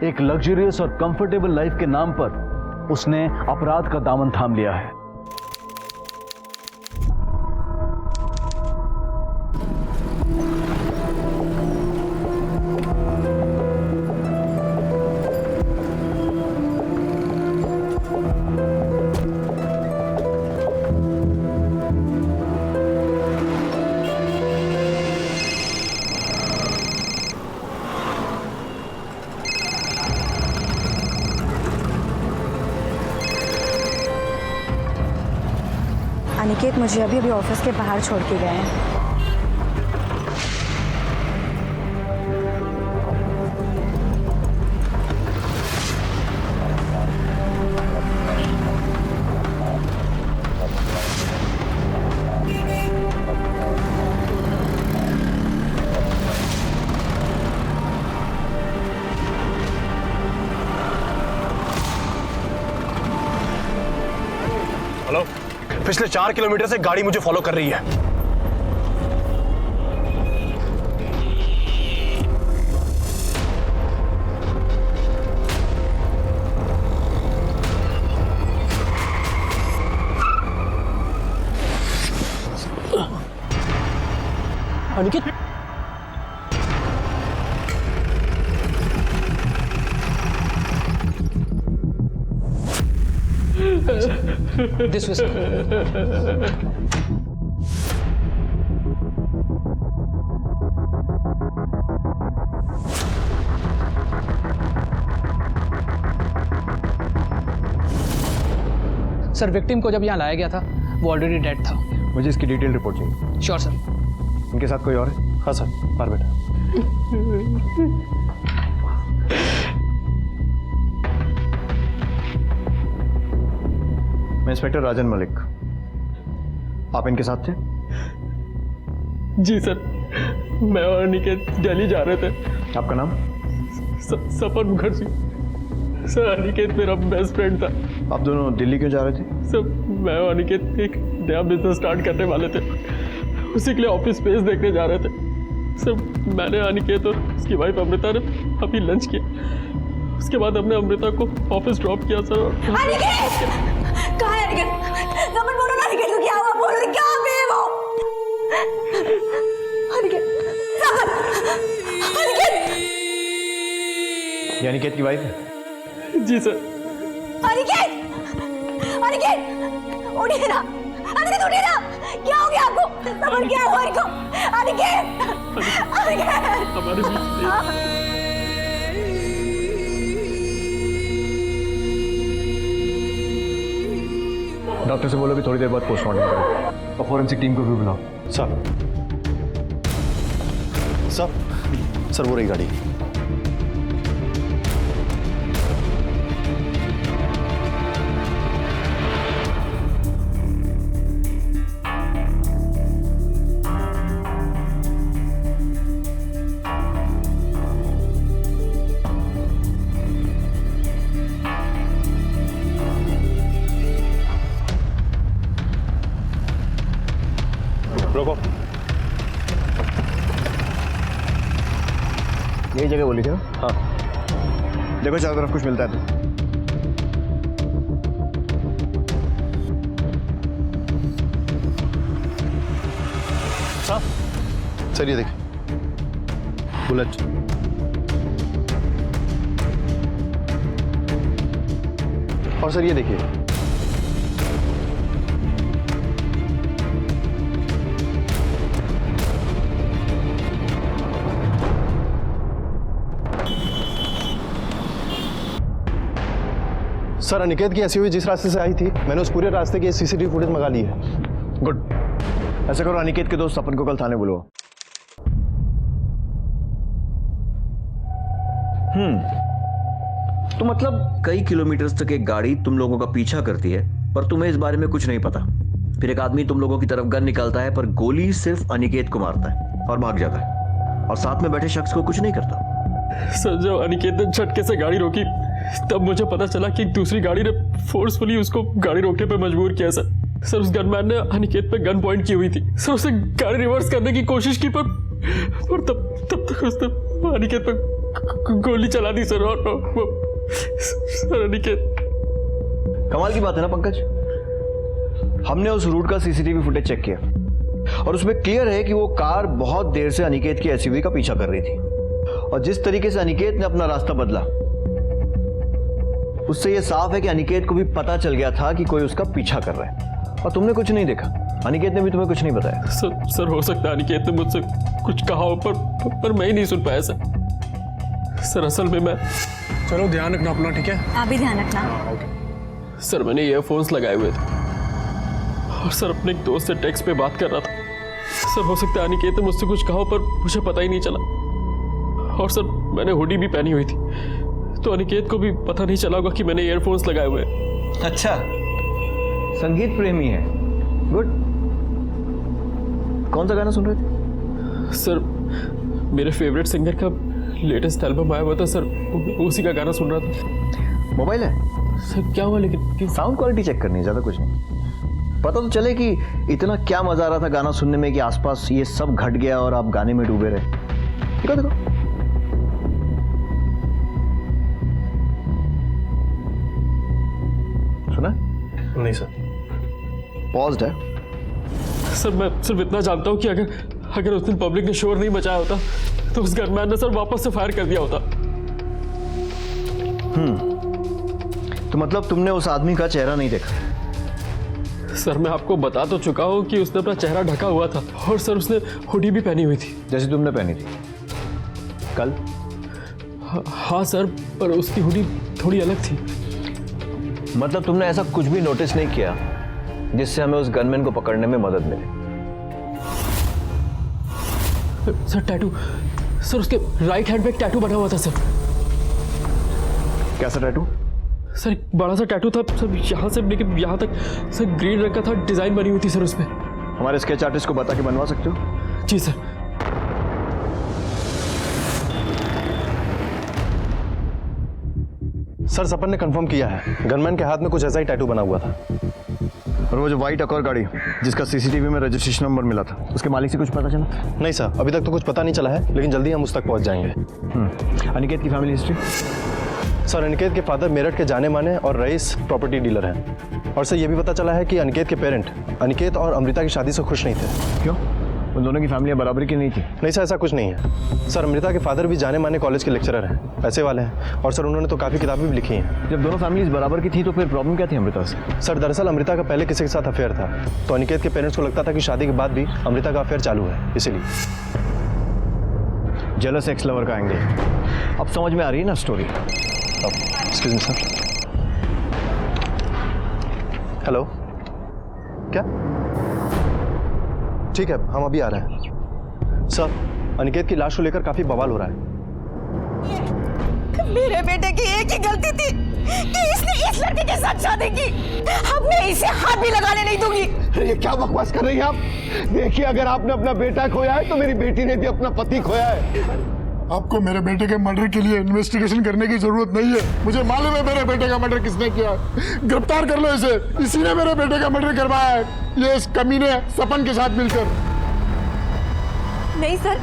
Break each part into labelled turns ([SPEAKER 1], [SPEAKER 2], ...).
[SPEAKER 1] एक लग्जरियस और comfortable life के नाम पर उसने अपराध का दामन थाम लिया है।
[SPEAKER 2] अनिकेत मुझे अभी अभी ऑफिस के बाहर छोड़ के गए हैं।
[SPEAKER 3] हेलो, पिछले 4 किलोमीटर से गाड़ी मुझे फॉलो कर रही है। Aniket,
[SPEAKER 4] This way, sir. Sir, victim को जब यहाँ लाया गया था वो ऑलरेडी डेड था।
[SPEAKER 3] मुझे इसकी डिटेल रिपोर्ट चाहिए।
[SPEAKER 4] Sure sir.
[SPEAKER 3] इनके साथ कोई और है? हाँ सर, बाहर बेटा। मैं इंस्पेक्टर राजन मलिक। आप इनके साथ थे?
[SPEAKER 5] जी सर, मैं और अनिकेत दिल्ली जा रहे थे।
[SPEAKER 3] आपका नाम?
[SPEAKER 5] सफर मुखर्जी। सर, अनिकेत मेरा बेस्ट फ्रेंड था।
[SPEAKER 3] आप दोनों दिल्ली क्यों जा रहे थे?
[SPEAKER 5] सर, मैं और अनिकेत एक नया बिजनेस स्टार्ट करने वाले थे, उसी के लिए ऑफिस स्पेस देखने जा रहे थे। सर, मैंने, अनिकेत और उसकी वाइफ अमृता ने अभी लंच किया। उसके बाद हमने अमृता को ऑफिस ड्रॉप किया सर।
[SPEAKER 2] अनिकेत! कहाँ है अनिकेत? नमन बोलो ना, अनिकेत को क्या हुआ? बोलो, क्या है वो? अनिकेत! अनिकेत!
[SPEAKER 3] ये अनिकेत की वाइफ है?
[SPEAKER 5] जी सर।
[SPEAKER 2] अनिकेत! अनिकेत! उठिए ना! अनिकेत उठिए ना! क्या हो गया आपको? समझ क्या हुआ इनको? अनिकेत! अनिकेत!
[SPEAKER 5] हमारे बीच
[SPEAKER 3] डॉक्टर से बोलो कि थोड़ी देर बाद पोस्टमार्टम करें और फॉरेंसिक टीम को भी बुलाओ। सर सर वो रही गाड़ी। रोको। यही जगह बोली थी ना? हाँ। देखो चारों तरफ कुछ मिलता है तो। सर ये देखिए, बुलेट। और सर ये देखिए, सर अनिकेत की एसयूवी जिस रास्ते से आई थी, मैंने उस पूरे रास्ते की सीसीटीवी फुटेज मंगा ली है। गुड। ऐसा करो, अनिकेत के दोस्त अपन को कल थाने बुलाओ।
[SPEAKER 6] तो मतलब कई किलोमीटर तक एक गाड़ी तुम लोगों का पीछा करती है, पर तुम्हें इस बारे में कुछ नहीं पता। फिर एक आदमी तुम लोगों की तरफ गन निकालता है, पर गोली सिर्फ अनिकेत को मारता है और भाग जाता है, और साथ में बैठे शख्स को कुछ नहीं करता।
[SPEAKER 5] सर, जब अनिकेत ने झटके से गाड़ी रोकी तब मुझे पता चला कि दूसरी गाड़ी ने फोर्सफुली उसको गाड़ी रोकने पर मजबूर किया सर। उस गनमैन ने अनिकेत पे गन पॉइंट की हुई थी सर। उसने गाड़ी रिवर्स करने की कोशिश की, पर तब तक उसने अनिकेत पे गोली चला दी सर। और वो सर अनिकेत।
[SPEAKER 3] कमाल की बात है ना पंकज, हमने उस रूट का सीसीटीवी फुटेज चेक किया और उसमें क्लियर है कि वो कार बहुत देर से अनिकेत की एसयूवी का पीछा कर रही थी, और जिस तरीके से अनिकेत ने अपना रास्ता बदला उससे यह साफ है कि अनिकेत को भी पता चल गया था कि कोई उसका पीछा कर रहा है, और तुमने कुछ नहीं देखा। अनिकेत ने भी तुम्हें कुछ नहीं बताया।
[SPEAKER 5] सर हो सकता है अनिकेत ने मुझसे कुछ कहा हो, पर मैं ही नहीं सुन पाया सर। असल में मैं,
[SPEAKER 4] चलो ध्यान रखना अपना, ठीक है?
[SPEAKER 2] आप भी ध्यान रखना।
[SPEAKER 5] सर मैंने ईयरफोन्स लगाए हुए थे और सर अपने एक दोस्त से टेक्स्ट पे बात कर रहा था। सर हो सकता है अनिकेत ने मुझसे कुछ कहा हो, पर मुझे पता ही नहीं चला। और सर मैंने हुडी भी पहनी हुई थी, तो अनिकेत को भी पता नहीं चला होगा कि मैंने ईयरफोन्स लगाए हुए हैं।
[SPEAKER 3] अच्छा, संगीत प्रेमी है, गुड। कौन सा गाना सुन रहे थे?
[SPEAKER 5] सर मेरे फेवरेट सिंगर का लेटेस्ट एल्बम आया हुआ था सर, उसी का गाना सुन रहा था।
[SPEAKER 3] मोबाइल है?
[SPEAKER 5] सर क्या हुआ? लेकिन
[SPEAKER 3] साउंड क्वालिटी चेक करनी है, ज्यादा कुछ नहीं। पता तो चले कि इतना क्या मजा आ रहा था गाना सुनने में कि आसपास ये सब घट गया और आप गाने में डूबे रहे। देखो देखो, सुना?
[SPEAKER 7] नहीं सर।
[SPEAKER 3] पॉज्ड है।
[SPEAKER 5] सर मैं सिर्फ इतना जानता हूँ कि अगर उस दिन पब्लिक ने शोर नहीं मचाया होता तो उस गनमैन ने सर वापस से फायर कर दिया होता।
[SPEAKER 3] तो मतलब तुमने उस आदमी का चेहरा नहीं देखा?
[SPEAKER 5] सर मैं आपको बता तो चुका हूँ कि उसने अपना चेहरा ढका हुआ था, और सर उसने हुडी भी पहनी हुई थी,
[SPEAKER 3] जैसे तुमने पहनी थी कल।
[SPEAKER 5] हाँ सर, पर उसकी हुडी थोड़ी अलग थी।
[SPEAKER 3] मतलब तुमने ऐसा कुछ भी नोटिस नहीं किया जिससे हमें उस गनमैन को पकड़ने में मदद मिले?
[SPEAKER 5] सर टैटू, सर उसके राइट हैंड पे एक टैटू बना हुआ था सर।
[SPEAKER 3] कैसा टैटू?
[SPEAKER 5] सर एक बड़ा सा टैटू था सर, यहाँ से लेके यहाँ तक सर, ग्रीन रंग का था, डिजाइन बनी हुई थी सर उसमें।
[SPEAKER 3] हमारे स्केच आर्टिस्ट को बता के बनवा सकते हो?
[SPEAKER 5] जी सर।
[SPEAKER 7] सर सपन ने कंफर्म किया है, गनमैन के हाथ में कुछ ऐसा ही टैटू बना हुआ था।
[SPEAKER 3] और वो जो व्हाइट अकॉर गाड़ी जिसका सीसीटीवी में रजिस्ट्रेशन नंबर मिला था, उसके मालिक से कुछ पता चला?
[SPEAKER 7] नहीं सर, अभी तक तो कुछ पता नहीं चला है, लेकिन जल्दी हम उस तक पहुंच जाएंगे।
[SPEAKER 3] अनिकेत की फैमिली हिस्ट्री?
[SPEAKER 7] सर अनिकेत के फादर मेरठ के जाने माने और रईस प्रॉपर्टी डीलर हैं, और सर ये भी पता चला है कि अनिकेत के पेरेंट अनिकेत और अमृता की शादी से खुश नहीं थे।
[SPEAKER 3] क्यों? उन दोनों की फैमिली बराबरी की नहीं थी?
[SPEAKER 7] नहीं सर, ऐसा कुछ नहीं है। सर अमृता के फादर भी जाने माने कॉलेज के लेक्चरर हैं, पैसे वाले हैं, और सर उन्होंने तो काफ़ी किताबें भी लिखी हैं।
[SPEAKER 3] जब दोनों फैमिलीज बराबर की थी तो फिर प्रॉब्लम क्या थी अमृता से?
[SPEAKER 7] सर दरअसल अमृता का पहले किसी के साथ अफेयर था, तो अनिकेत के पेरेंट्स को लगता था कि शादी के बाद भी अमृता का अफेयर चालू है, इसीलिए।
[SPEAKER 3] जेलस एक्स लवर का एंगल अब समझ में आ रही है ना story?
[SPEAKER 7] Excuse me sir. Hello, क्या? ठीक है, हम अभी आ रहे हैं। सर अनिकेत की लाश को लेकर काफी बवाल हो रहा है।
[SPEAKER 2] मेरे बेटे की एक ही गलती थी कि इसने इस लड़के के साथ शादी की। अब मैं इसे हाथ भी लगाने नहीं दूंगी।
[SPEAKER 8] ये क्या बकवास कर रही हैं आप? देखिए, अगर आपने अपना बेटा खोया है तो मेरी बेटी ने भी अपना पति खोया है।
[SPEAKER 9] आपको मेरे बेटे के मर्डर के लिए इन्वेस्टिगेशन करने की जरूरत नहीं है। मुझे मालूम है मेरे बेटे का मर्डर किसने किया है। गिरफ्तार कर लो इसे, इसी ने मेरे बेटे का मर्डर करवाया है, ये इस कमीने सपन के साथ मिलकर।
[SPEAKER 2] नहीं सर,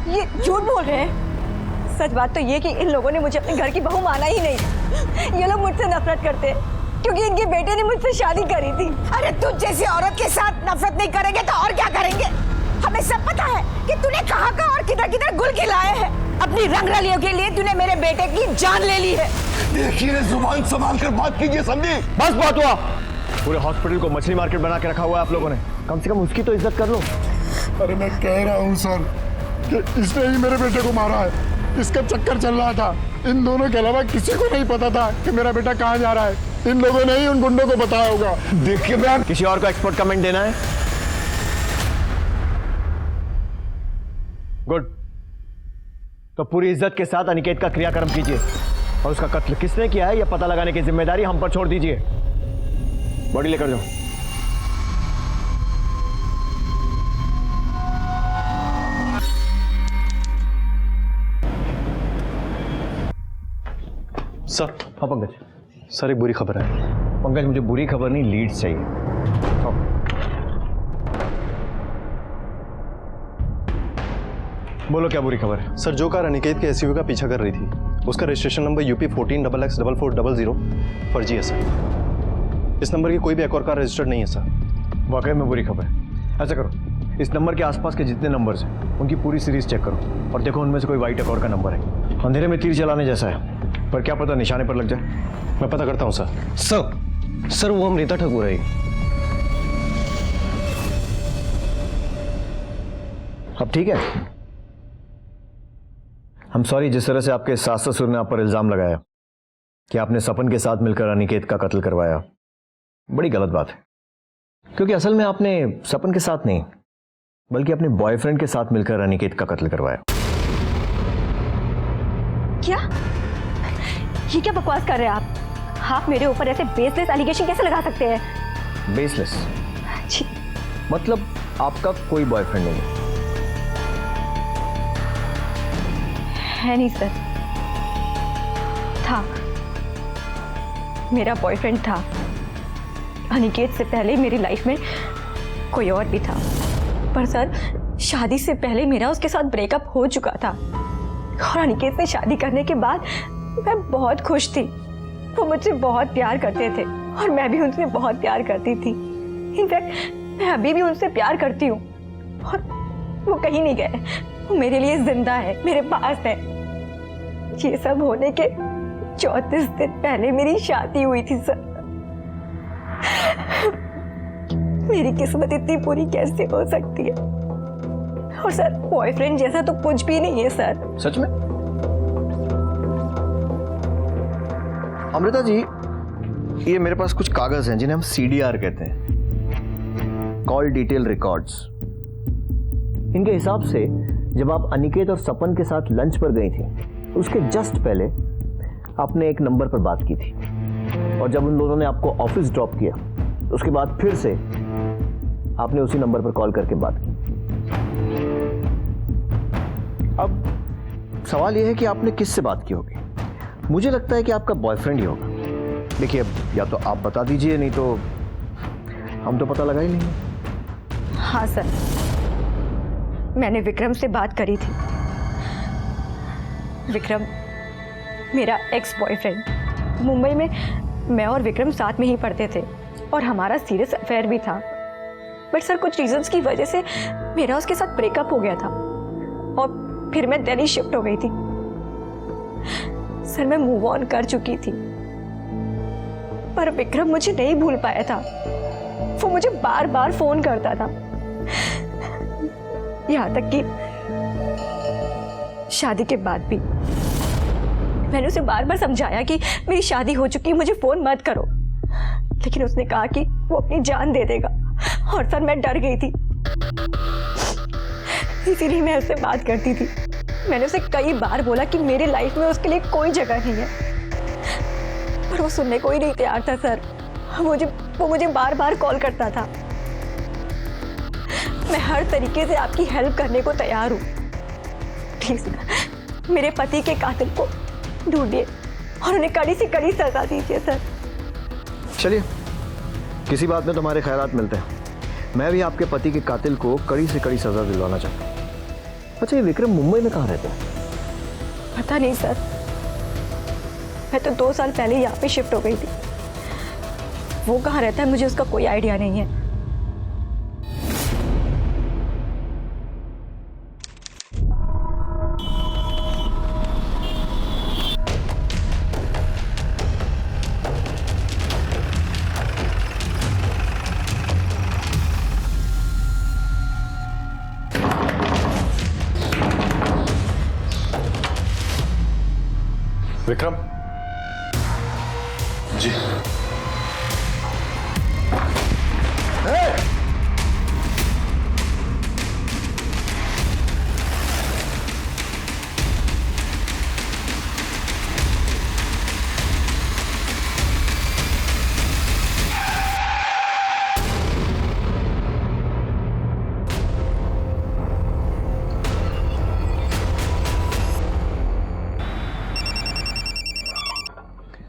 [SPEAKER 2] ये झूठ बोल रहे हैं। सच बात तो ये कि इन लोगों ने मुझे अपने घर की बहू माना ही नहीं। ये लोग मुझसे नफरत करते हैं क्योंकि इनके बेटे ने मुझसे शादी करी थी। अरे तुझ जैसी औरत के साथ नफरत नहीं करेंगे तो और क्या करेंगे? हमें सब पता है कि तूने कहाँ का और किधर किधर गुल खिलाए हैं। अपनी रंगरलियों के लिए तूने मेरे बेटे की जान ले ली है।
[SPEAKER 8] देखिए, जुबान संभाल कर बात कीजिए संदीप।
[SPEAKER 3] बस बात हुआ। पूरे हॉस्पिटल को मछली मार्केट बना के रखा हुआ है आप लोगों ने, कम से कम उसकी तो इज्जत कर लो।
[SPEAKER 9] अरे मैं कह रहा हूँ सर कि इसने ही मेरे बेटे को मारा है। इसका चक्कर चल रहा था। इन दोनों के अलावा किसी को नहीं पता था कि मेरा बेटा कहाँ जा रहा है। इन लोगों ने ही उन गुंडों को बताया होगा।
[SPEAKER 8] देखिए मैम,
[SPEAKER 3] किसी और को एक्सपर्ट कमेंट देना है? गुड। तो पूरी इज्जत के साथ अनिकेत का क्रियाक्रम कीजिए और उसका कत्ल किसने किया है यह पता लगाने की जिम्मेदारी हम पर छोड़ दीजिए। बॉडी लेकर जाओ।
[SPEAKER 7] सर।
[SPEAKER 3] हाँ पंकज।
[SPEAKER 7] सर एक बुरी खबर है।
[SPEAKER 3] पंकज मुझे बुरी खबर नहीं, लीड्स चाहिए। बोलो क्या बुरी खबर है?
[SPEAKER 7] सर, जो कार अनिकेत के एसयूवी का पीछा कर रही थी उसका रजिस्ट्रेशन नंबर UP 14XX4400 फर्जी है सर। इस नंबर की कोई भी एक और कार रजिस्टर्ड नहीं है सर।
[SPEAKER 3] वाकई में बुरी खबर है। ऐसा करो, इस नंबर के आसपास के जितने नंबर्स हैं उनकी पूरी सीरीज चेक करो और देखो उनमें से कोई वाइट अकॉर्ड का नंबर है। अंधेरे में तीर चलाने जैसा है, पर क्या पता निशाने पर लग जाए।
[SPEAKER 7] मैं पता करता हूँ सर। सर वो अमृता ठाकुर है।
[SPEAKER 3] अब ठीक है। हम सॉरी जिस तरह से आपके सास ससुर ने आप पर इल्जाम लगाया कि आपने सपन के साथ मिलकर अनिकेत का कत्ल करवाया। बड़ी गलत बात है, क्योंकि असल में आपने सपन के साथ नहीं बल्कि अपने बॉयफ्रेंड के साथ मिलकर अनिकेत का कत्ल करवाया।
[SPEAKER 2] क्या? ये क्या बकवास कर रहे हैं आप मेरे ऊपर ऐसे बेसलेस एलिगेशन कैसे लगा सकते हैं?
[SPEAKER 3] बेसलेस
[SPEAKER 2] छी,
[SPEAKER 3] मतलब आपका कोई बॉयफ्रेंड नहीं है?
[SPEAKER 2] है नहीं सर। था, मेरा बॉयफ्रेंड था। अनिकेत से पहले मेरी लाइफ में कोई और भी था, पर सर शादी से पहले मेरा उसके साथ ब्रेकअप हो चुका था और अनिकेत से शादी करने के बाद मैं बहुत खुश थी। वो मुझसे बहुत प्यार करते थे और मैं भी उनसे बहुत प्यार करती थी। इनफैक्ट मैं अभी भी उनसे प्यार करती हूँ और वो कहीं नहीं गए। वो मेरे लिए जिंदा है, मेरे पास है। ये सब होने के 34 दिन पहले मेरी शादी हुई थी सर। मेरी किस्मत इतनी बुरी कैसे हो सकती है? और सर बॉयफ्रेंड जैसा तो कुछ भी नहीं है सर।
[SPEAKER 3] सच में? अमृता जी, ये मेरे पास कुछ कागज हैं जिन्हें हम CDR कहते हैं, कॉल डिटेल रिकॉर्ड्स। इनके हिसाब से जब आप अनिकेत और सपन के साथ लंच पर गई थी उसके जस्ट पहले आपने एक नंबर पर बात की थी और जब उन दोनों ने आपको ऑफिस ड्रॉप किया उसके बाद फिर से आपने उसी नंबर पर कॉल करके बात की। अब सवाल यह है कि आपने किससे बात की होगी? मुझे लगता है कि आपका बॉयफ्रेंड ही होगा। देखिए, अब या तो आप बता दीजिए, नहीं तो हम तो पता लगा ही लेंगे।
[SPEAKER 2] हाँ सर, मैंने विक्रम से बात करी थी। विक्रम मेरा एक्स बॉयफ्रेंड। मुंबई में मैं और विक्रम साथ में ही पढ़ते थे और हमारा सीरियस अफेयर भी था, बट सर कुछ रीजंस की वजह से मेरा उसके साथ ब्रेकअप हो गया था और फिर मैं दिल्ली शिफ्ट हो गई थी। सर मैं मूव ऑन कर चुकी थी, पर विक्रम मुझे नहीं भूल पाया था। वो मुझे बार बार फोन करता था, यहाँ तक कि शादी के बाद भी। मैंने उसे बार बार समझाया कि मेरी शादी हो चुकी है, मुझे फोन मत करो, लेकिन उसने कहा कि वो अपनी जान दे देगा। और सर मैं डर गई थी, इसीलिए मैं उससे बात करती थी। मैंने उसे कई बार बोला कि मेरी लाइफ में उसके लिए कोई जगह नहीं है, पर वो सुनने को ही नहीं तैयार था सर। वो मुझे बार बार कॉल करता था। मैं हर तरीके से आपकी हेल्प करने को तैयार हूँ। प्लीज मेरे पति के कातिल को ढूंढिए और उन्हें कड़ी से कड़ी सजा दीजिए सर।
[SPEAKER 3] चलिए, किसी बात में तुम्हारे ख्यालात मिलते हैं। मैं भी आपके पति के कातिल को कड़ी से कड़ी सजा दिलवाना चाहता हूँ। अच्छा, ये विक्रम मुंबई में कहाँ रहते हैं?
[SPEAKER 2] पता नहीं सर, मैं तो 2 साल पहले यहाँ पे शिफ्ट हो गई थी। वो कहाँ रहता है मुझे उसका कोई आइडिया नहीं है।
[SPEAKER 7] विक्रम जी।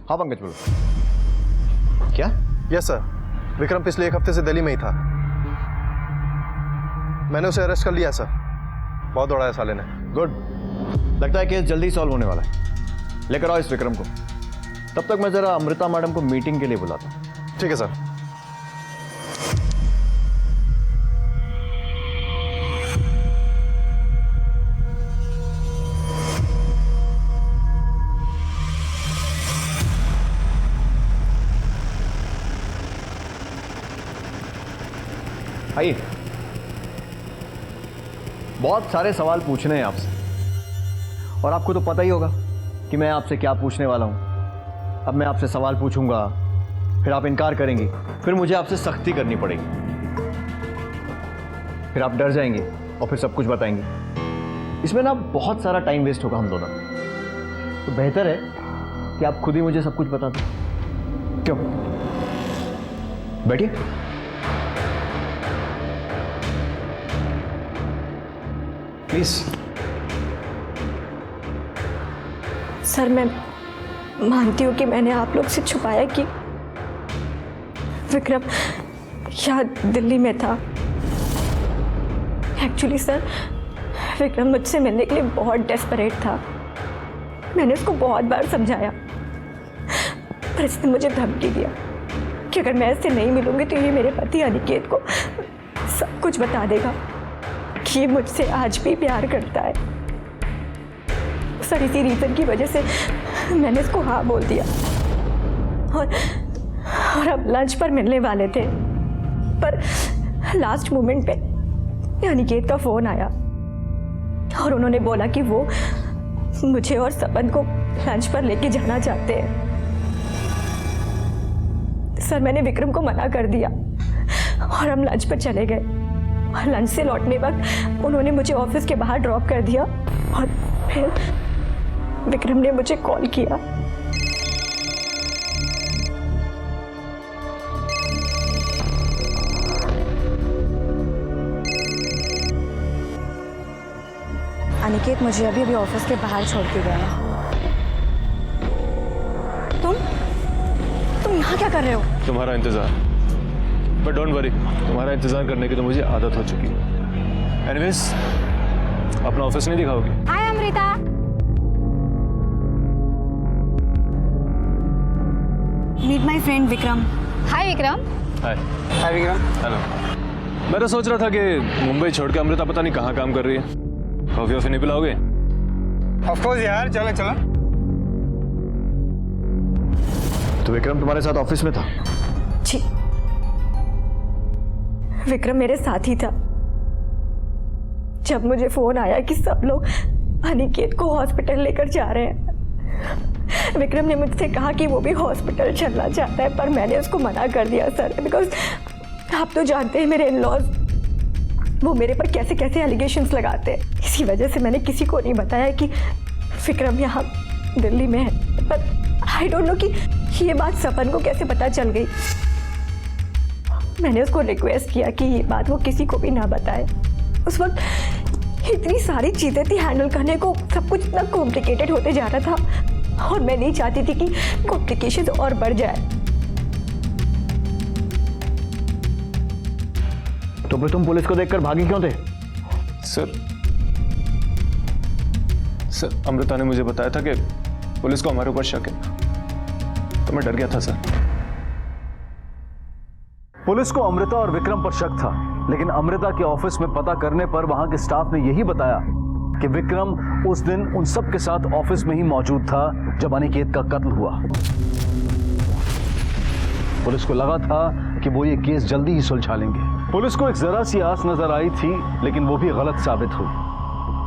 [SPEAKER 3] हाँ पंकज, बोलो। क्या?
[SPEAKER 7] यस सर, विक्रम पिछले 1 हफ्ते से दिल्ली में ही था। मैंने उसे अरेस्ट कर लिया सर। बहुत दौड़ा है साले ने।
[SPEAKER 3] गुड, लगता है केस जल्दी सॉल्व होने वाला है। लेकर आओ इस विक्रम को। तब तक मैं जरा अमृता मैडम को मीटिंग के लिए बुलाता हूँ।
[SPEAKER 7] ठीक है सर।
[SPEAKER 3] आइए। बहुत सारे सवाल पूछने हैं आपसे, और आपको तो पता ही होगा कि मैं आपसे क्या पूछने वाला हूं। अब मैं आपसे सवाल पूछूंगा, फिर आप इनकार करेंगी, फिर मुझे आपसे सख्ती करनी पड़ेगी, फिर आप डर जाएंगे और फिर सब कुछ बताएंगे। इसमें ना बहुत सारा टाइम वेस्ट होगा हम दोनों। तो बेहतर है कि आप खुद ही मुझे सब कुछ बता दो। क्यों? बैठिए। प्लीज।
[SPEAKER 2] सर, मैं मानती हूँ कि मैंने आप लोग से छुपाया कि विक्रम यहाँ दिल्ली में था। एक्चुअली सर, विक्रम मुझसे मिलने के लिए बहुत डेस्परेट था। मैंने उसको बहुत बार समझाया, पर इसने मुझे धमकी दिया कि अगर मैं इससे नहीं मिलूंगी तो ये मेरे पति अनिकेत को सब कुछ बता देगा कि ये मुझसे आज भी प्यार करता है। सर, इसी रीजन की वजह से मैंने इसको हाँ बोल दिया, और अब लंच पर मिलने वाले थे, पर लास्ट मोमेंट पे अनिकेत का फोन आया और उन्होंने बोला कि वो मुझे और सपन को लंच पर लेके जाना चाहते हैं। सर, मैंने विक्रम को मना कर दिया और हम लंच पर चले गए। और लंच से लौटने वक्त उन्होंने मुझे ऑफिस के बाहर ड्रॉप कर दिया और फिर विक्रम ने मुझे कॉल किया। अनिकेत मुझे अभी ऑफिस के बाहर छोड़ के गया। तुम यहाँ क्या कर रहे हो?
[SPEAKER 7] तुम्हारा इंतजार। बट डोंट वरी, तुम्हारा इंतजार करने की तो मुझे आदत हो चुकी है। एनीवेज, अपना ऑफिस नहीं दिखाओगी?
[SPEAKER 2] Hi Amrita. Meet my friend Vikram. Hi Vikram.
[SPEAKER 7] Hi. Hi Vikram. Hello. मैं तो सोच रहा था कि मुंबई छोड़ के अमृता पता नहीं कहाँ काम कर रही है। कॉफी वॉफी नहीं पिलाओगे?
[SPEAKER 8] ऑफ कोर्स यार, चलो चलो।
[SPEAKER 3] तो विक्रम तुम्हारे साथ ऑफिस में था?
[SPEAKER 2] जी, विक्रम मेरे साथ ही था। जब मुझे फोन आया कि सब लोग अनिकेत को हॉस्पिटल लेकर जा रहे हैं, विक्रम ने मुझसे कहा कि वो भी हॉस्पिटल चलना चाहता है, पर मैंने उसको मना कर दिया सर, बिकॉज आप तो जानते हैं मेरे इन-लॉज वो मेरे पर कैसे कैसे एलिगेशंस लगाते हैं। इसी वजह से मैंने किसी को नहीं बताया कि विक्रम यहाँ दिल्ली में है। पर आई डोंट नो कि ये बात सपन को कैसे पता चल गई। मैंने उसको रिक्वेस्ट किया कि ये बात वो किसी को भी ना बताए। उस वक्त इतनी सारी चीज़ें थी हैंडल करने को, सब कुछ इतना कॉम्प्लिकेटेड होते जा रहा था और मैं नहीं चाहती थी कि कॉम्प्लिकेशंस और बढ़ जाए।
[SPEAKER 3] तो फिर तुम पुलिस को देखकर भागी क्यों थे?
[SPEAKER 7] सर, अमृता ने मुझे बताया था कि पुलिस को हमारे ऊपर शक है, तो मैं डर गया था सर।
[SPEAKER 1] पुलिस को अमृता और विक्रम पर शक था, लेकिन अमृता के ऑफिस में पता करने पर वहां के स्टाफ ने यही बताया कि विक्रम उस दिन उन सब के साथ ऑफिस में ही मौजूद था जब अनिकेत का कत्ल हुआ। पुलिस को लगा था कि वो ये केस जल्दी ही सुलझा लेंगे। पुलिस को एक जरा सी आस नजर आई थी, लेकिन वो भी गलत साबित हुई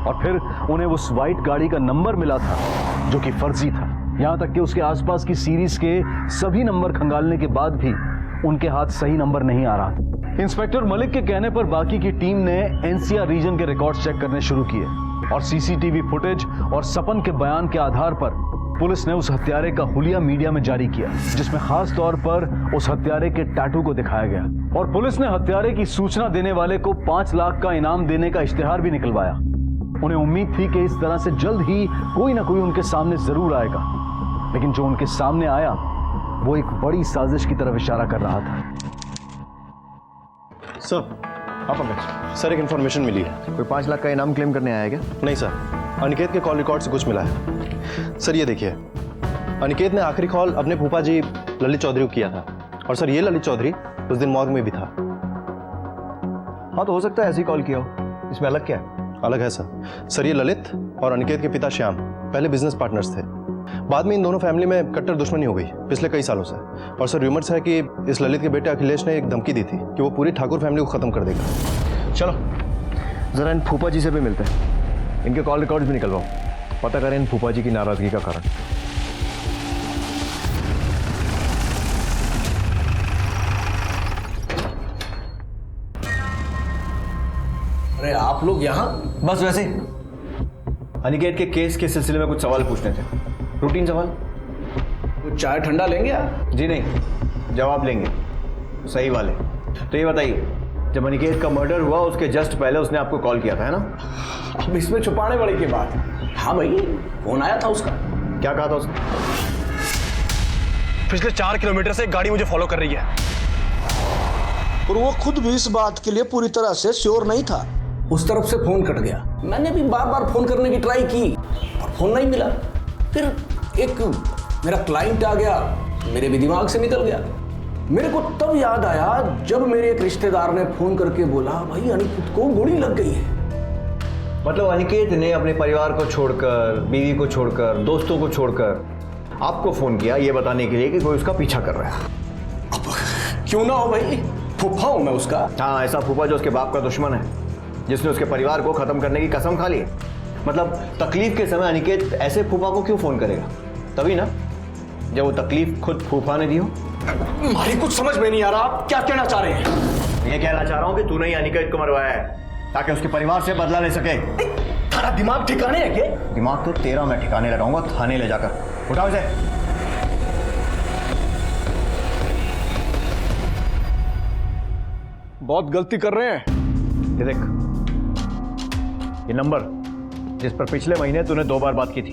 [SPEAKER 1] और फिर उन्हें उस वाइट गाड़ी का नंबर मिला था जो कि फर्जी था। यहां तक कि उसके आसपास की सीरीज के सभी नंबर खंगालने के बाद भी उनके हाथ सही नंबर नहीं आ रहा था। इंस्पेक्टर मलिक के कहने पर बाकी की टीम ने एनसीआर रीजन के रिकॉर्ड्स चेक करने शुरू किए और सीसीटीवी फुटेज और सपन के बयान के आधार पर पुलिस ने उस हत्यारे का हुलिया मीडिया में जारी किया, जिसमें खास तौर पर उस हत्यारे के टैटू को दिखाया गया और पुलिस ने हत्यारे की सूचना देने वाले को 5 लाख का इनाम देने का इश्तिहार भी निकलवाया। उन्हें उम्मीद थी कि इस तरह से जल्द ही कोई ना कोई उनके सामने जरूर आएगा, लेकिन जो उनके सामने आया वो एक बड़ी साजिश की तरफ इशारा कर रहा था।
[SPEAKER 7] सर,
[SPEAKER 3] हाँ पंकज,
[SPEAKER 7] सर एक इन्फॉर्मेशन मिली है।
[SPEAKER 3] कोई 5 लाख का इनाम क्लेम करने आया है क्या?
[SPEAKER 7] नहीं सर, अनिकेत के कॉल रिकॉर्ड से कुछ मिला है। सर ये देखिए, अनिकेत ने आखिरी कॉल अपने फूफा जी ललित चौधरी को किया था, और सर ये ललित चौधरी उस दिन मॉर्ग में भी था।
[SPEAKER 3] हाँ तो हो सकता है ऐसे ही कॉल किया हो। इसमें अलग क्या है?
[SPEAKER 7] अलग है सर ये ललित और अनिकेत के पिता श्याम पहले बिजनेस पार्टनर्स थे। बाद में इन दोनों फैमिली में कट्टर दुश्मनी हो गई पिछले कई सालों से। और सर र्यूमर्स है कि इस ललित के बेटे अखिलेश ने एक धमकी दी थी कि वो पूरी ठाकुर फैमिली को खत्म कर देगा।
[SPEAKER 3] चलो जरा इन फूफा जी से भी मिलते हैं, इनके कॉल रिकॉर्ड्स भी निकलवाओ, पता करें इन फूफा जी की नाराजगी का कारण।
[SPEAKER 10] अरे आप लोग यहाँ?
[SPEAKER 3] बस वैसे अनिकेत के केस के सिलसिले में कुछ सवाल पूछने थे, रूटीन सवाल।
[SPEAKER 10] कुछ चाय ठंडा लेंगे आप?
[SPEAKER 3] जी नहीं, जवाब लेंगे सही वाले। तो ये बताइए, जब अनिकेत का मर्डर हुआ उसके जस्ट पहले उसने आपको कॉल किया था, है ना?
[SPEAKER 10] अब इसमें छुपाने वाली की बात है। हाँ भाई, फोन आया था उसका।
[SPEAKER 3] क्या कहा था उसने?
[SPEAKER 7] पिछले 4 किलोमीटर से एक गाड़ी मुझे फॉलो कर रही है।
[SPEAKER 11] और वो खुद भी इस बात के लिए पूरी तरह से श्योर नहीं था।
[SPEAKER 10] उस तरफ से फोन कट गया। मैंने भी बार बार फोन करने की ट्राई की और फोन नहीं मिला। फिर एक मेरा क्लाइंट आ गया, मेरे भी दिमाग से निकल गया। मेरे को तब याद आया जब मेरे एक रिश्तेदार ने फोन करके बोला, भाई अनिकेत को गोली लग गई है।
[SPEAKER 3] मतलब अनिकेत ने अपने परिवार को छोड़कर, बीवी को छोड़कर, दोस्तों को छोड़कर आपको फोन किया ये बताने के लिए कि कोई उसका पीछा कर रहा है।
[SPEAKER 10] अब क्यों ना हो भाई, फूफा हूं मैं उसका।
[SPEAKER 3] हाँ, ऐसा फूफा जो उसके बाप का दुश्मन है, जिसने उसके परिवार को खत्म करने की कसम खा ली। मतलब तकलीफ के समय अनिकेत ऐसे फूफा को क्यों फोन करेगा? तभी ना जब वो तकलीफ खुद फूफा ने दी हो।
[SPEAKER 10] हमारी कुछ समझ में नहीं आ रहा, आप क्या कहना चाह रहे हैं?
[SPEAKER 3] ये कहना चाह रहा हूं कि तूने ही अनिकेत को मरवाया है ताकि उसके परिवार से बदला ले सके।
[SPEAKER 10] थारा दिमाग ठिकाने है क्या?
[SPEAKER 3] दिमाग तो तेरा मैं ठिकाने लगाऊंगा थाने ले जाकर। उठाओ इसे।
[SPEAKER 10] बहुत गलती कर रहे हैं।
[SPEAKER 3] ये देख, ये नंबर जिस पर पिछले महीने तूने 2 बार बात की थी,